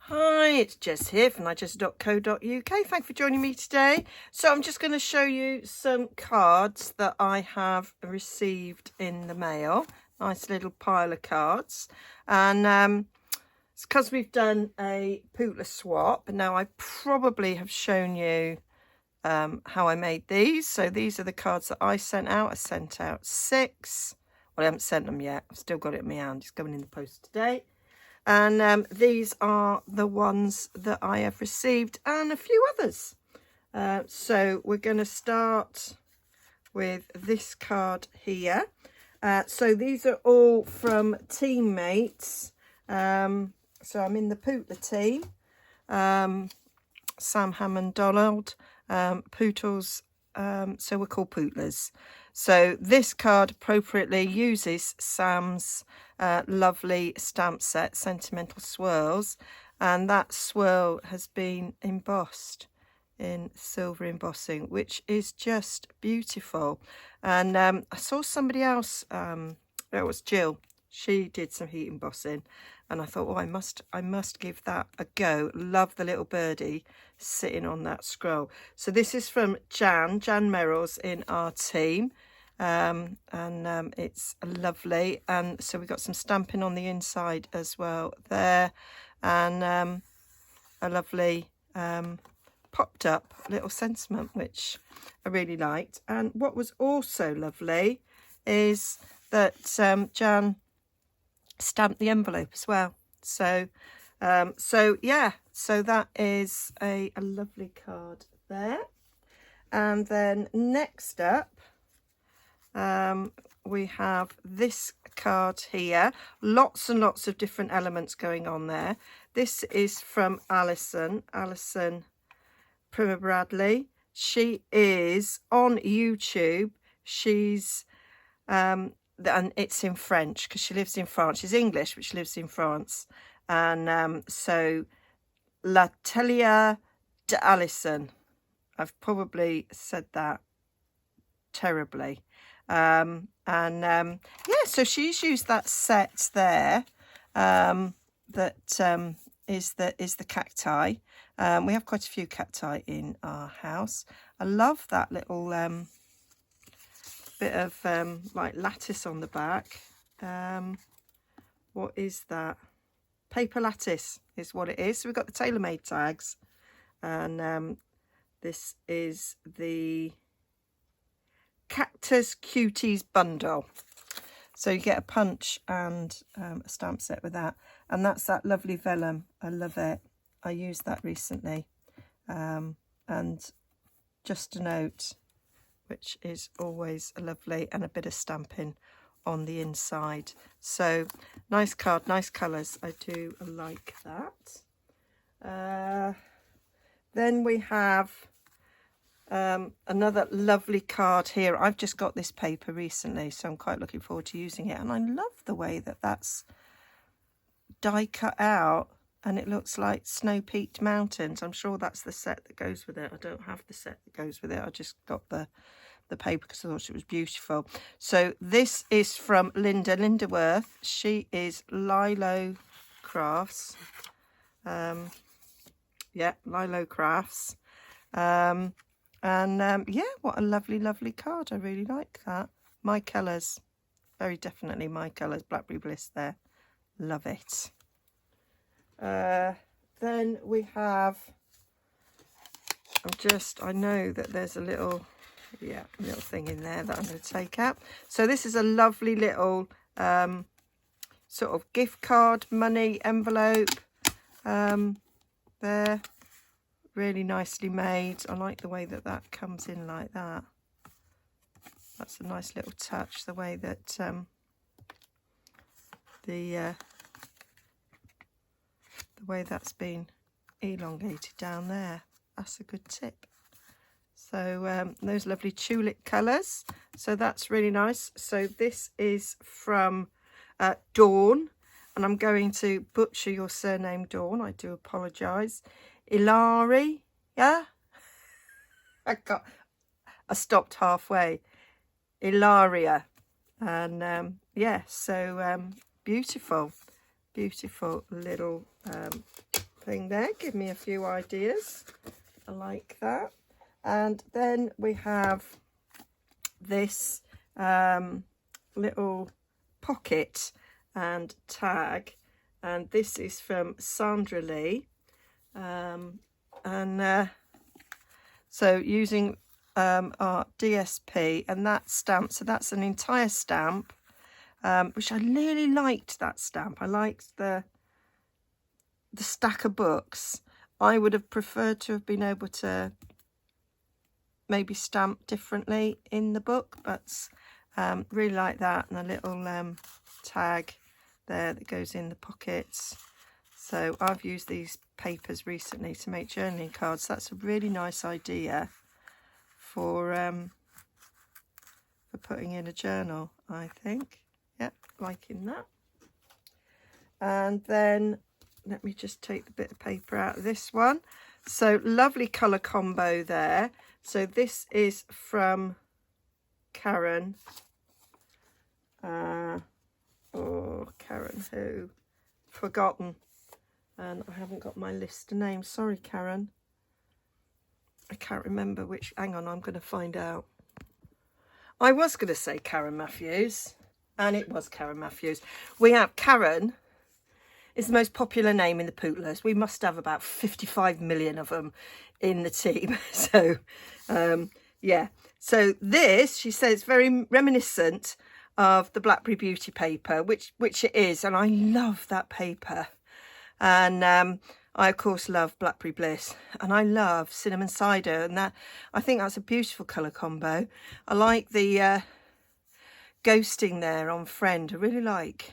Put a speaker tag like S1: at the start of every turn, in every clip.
S1: Hi, it's Jess here from Nigezza.co.uk. Thanks for joining me today. So I'm just going to show you some cards that I have received in the mail. Nice little pile of cards. And it's because we've done a Pootler swap. Now I probably have shown you how I made these. So these are the cards that I sent out. I sent out 6. Well, I haven't sent them yet. I've still got it in my hand. It's going in the post today. And these are the ones that I have received and a few others. So we're going to start with this card here. So these are all from teammates. So I'm in the Pootler team. Sam Hammond Donald, Pootles, so we're called Pootlers. So this card appropriately uses Sam's lovely stamp set, Sentimental Swirls, and that swirl has been embossed in silver embossing, which is just beautiful. And I saw somebody else, it was Jill, she did some heat embossing, and I thought, oh, I must give that a go. Love the little birdie sitting on that scroll. So this is from Jan Merrill's in our team. It's lovely. And so we got some stamping on the inside as well there. And a lovely popped up little sentiment, which I really liked. And what was also lovely is that Jan stamped the envelope as well. So yeah, so that is a lovely card there. And then next up we have this card here. Lots and lots of different elements going on there. This is from Alison Primer Bradley. She is on YouTube. She's and it's in French because she lives in France. She's English, but she lives in France. And so L'Atelier d'Alison. I've probably said that terribly. Yeah, so she's used that set there. That is the cacti. We have quite a few cacti in our house. I love that little bit of like lattice on the back. What is that? Paper lattice is what it is. So we've got the tailor-made tags, and this is the Cactus Cuties bundle. So you get a punch and a stamp set with that, and that's that lovely vellum. I love it. I used that recently. And just a note, which is always lovely, and a bit of stamping on the inside. So nice card, nice colours. I do like that. Then we have another lovely card here. I've just got this paper recently, so I'm quite looking forward to using it. And I love the way that that's die cut out, and it looks like snow-peaked mountains. I'm sure that's the set that goes with it. I don't have the set that goes with it. I just got the paper because I thought it was beautiful. So this is from Linda Worth. She is Lilo Crafts. Yeah, Lilo Crafts. Yeah, what a lovely card. I really like that. My colours, very definitely my colours. Blackberry Bliss there. Love it. Then we have, I know that there's a little thing in there that I'm going to take out. So this is a lovely little sort of gift card money envelope there. Really nicely made. I like the way that comes in like that. That's a nice little touch, the way that the way that's been elongated down there. That's a good tip. So those lovely tulip colours. So that's really nice. So this is from Dawn, and I'm going to butcher your surname, Dawn. I do apologise. Ilari, yeah? I stopped halfway. Ilaria. And yeah, so beautiful little stamping there. Give me a few ideas. I like that. And then we have this little pocket and tag, and this is from Sandra Lee. So using our DSP and that stamp, so that's an entire stamp, which I really liked. That stamp, I liked the stack of books. I would have preferred to have been able to maybe stamp differently in the book, but really like that, and a little tag there that goes in the pockets. So I've used these papers recently to make journaling cards. That's a really nice idea for putting in a journal, I think. Yep, liking that. And then let me just take the bit of paper out of this one. So lovely colour combo there. So this is from Karen. Karen who? Forgotten. And I haven't got my list of names. Sorry, Karen. I can't remember which. Hang on, I'm going to find out. I was going to say Karen Matthews, and it was Karen Matthews. We have Karen is the most popular name in the Pootlers. We must have about 55 million of them in the team. So, yeah. So this, she says, very reminiscent of the Blackberry Beauty paper, which it is, and I love that paper. And I of course love Blackberry Bliss, and I love Cinnamon Cider, and that, I think that's a beautiful colour combo. I like the ghosting there on Friend. I really like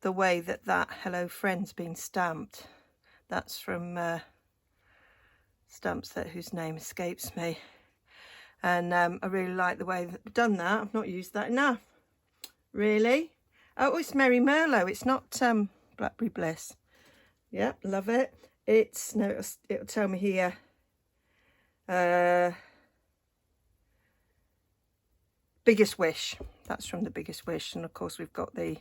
S1: the way that Hello Friend's been stamped. That's from stamps that whose name escapes me. And I really like the way that I've done that. I've not used that enough, really. Oh, it's Merry Merlot. It's not Blackberry Bliss. Yeah, love it. It's, no, it'll tell me here. Biggest Wish. That's from the Biggest Wish. And of course we've got the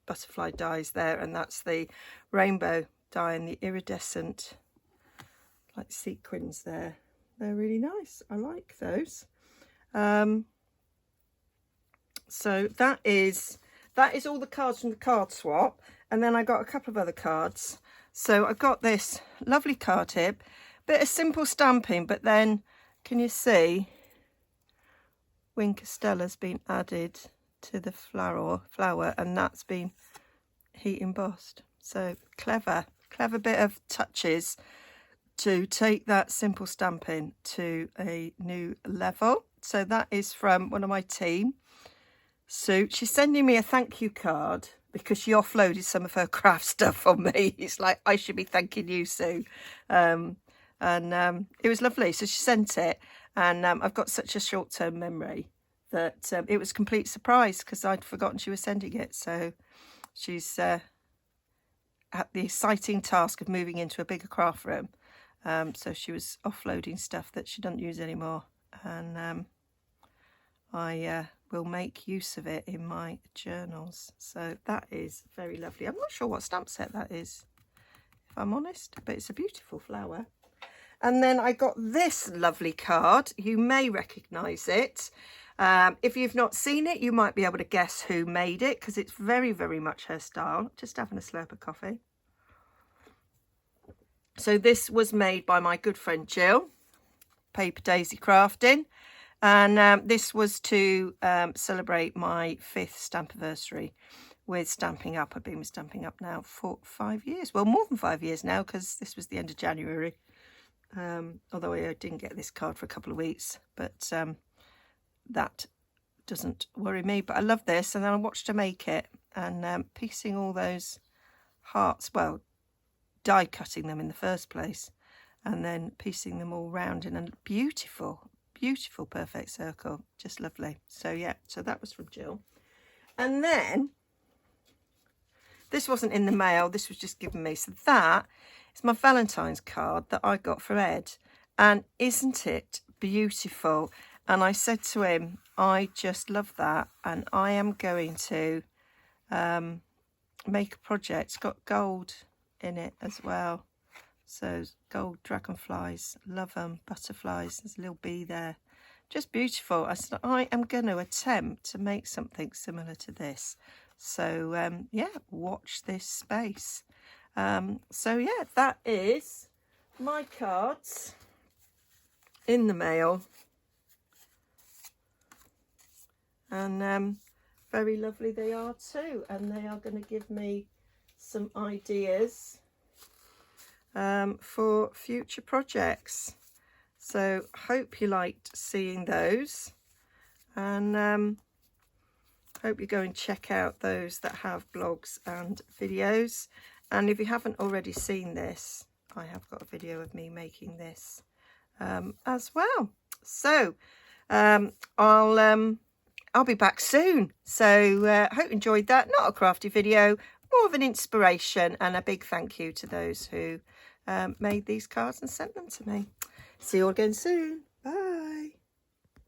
S1: butterfly dies there, and that's the rainbow die and the iridescent like sequins there. They're really nice. I like those. So that is all the cards from the card swap. And then I got a couple of other cards. So I've got this lovely card tip, bit of simple stamping, but then can you see Wing Castella's been added to the flower, and that's been heat embossed. So clever bit of touches to take that simple stamping to a new level. So that is from one of my team, Sue. She's sending me a thank you card because she offloaded some of her craft stuff on me. It's like, I should be thanking you, Sue. And it was lovely. So she sent it, and I've got such a short-term memory that it was a complete surprise because I'd forgotten she was sending it. So she's at the exciting task of moving into a bigger craft room. So she was offloading stuff that she doesn't use anymore. And I will make use of it in my journals. So that is very lovely. I'm not sure what stamp set that is, if I'm honest, but it's a beautiful flower. And then I got this lovely card. You may recognise it. If you've not seen it, you might be able to guess who made it, because it's very, very much her style. Just having a slurp of coffee. So this was made by my good friend Jill, Paper Daisy Crafting. And this was to celebrate my 5th stampiversary with Stamping Up. I've been with Stamping Up now for 5 years. Well, more than 5 years now, because this was the end of January. Although I didn't get this card for a couple of weeks. But that doesn't worry me. But I love this. And then I watched her make it. And piecing all those hearts, well, die cutting them in the first place. And then piecing them all round in a beautiful perfect circle. Just lovely. So yeah, so that was from Jill. And then this wasn't in the mail, this was just given me. So that is my Valentine's card that I got from Ed, and isn't it beautiful? And I said to him, I just love that, and I am going to make a project. It's got gold in it as well. So gold dragonflies, love them. Butterflies, there's a little bee there. Just beautiful. I said I am going to attempt to make something similar to this. So yeah, watch this space. So yeah, that is my cards in the mail. And very lovely they are too. And they are going to give me some ideas for future projects. So hope you liked seeing those, and hope you go and check out those that have blogs and videos. And if you haven't already seen this, I have got a video of me making this as well. So I'll be back soon. So hope you enjoyed that. Not a crafty video, more of an inspiration, and a big thank you to those who made these cards and sent them to me. See you all again soon. Bye.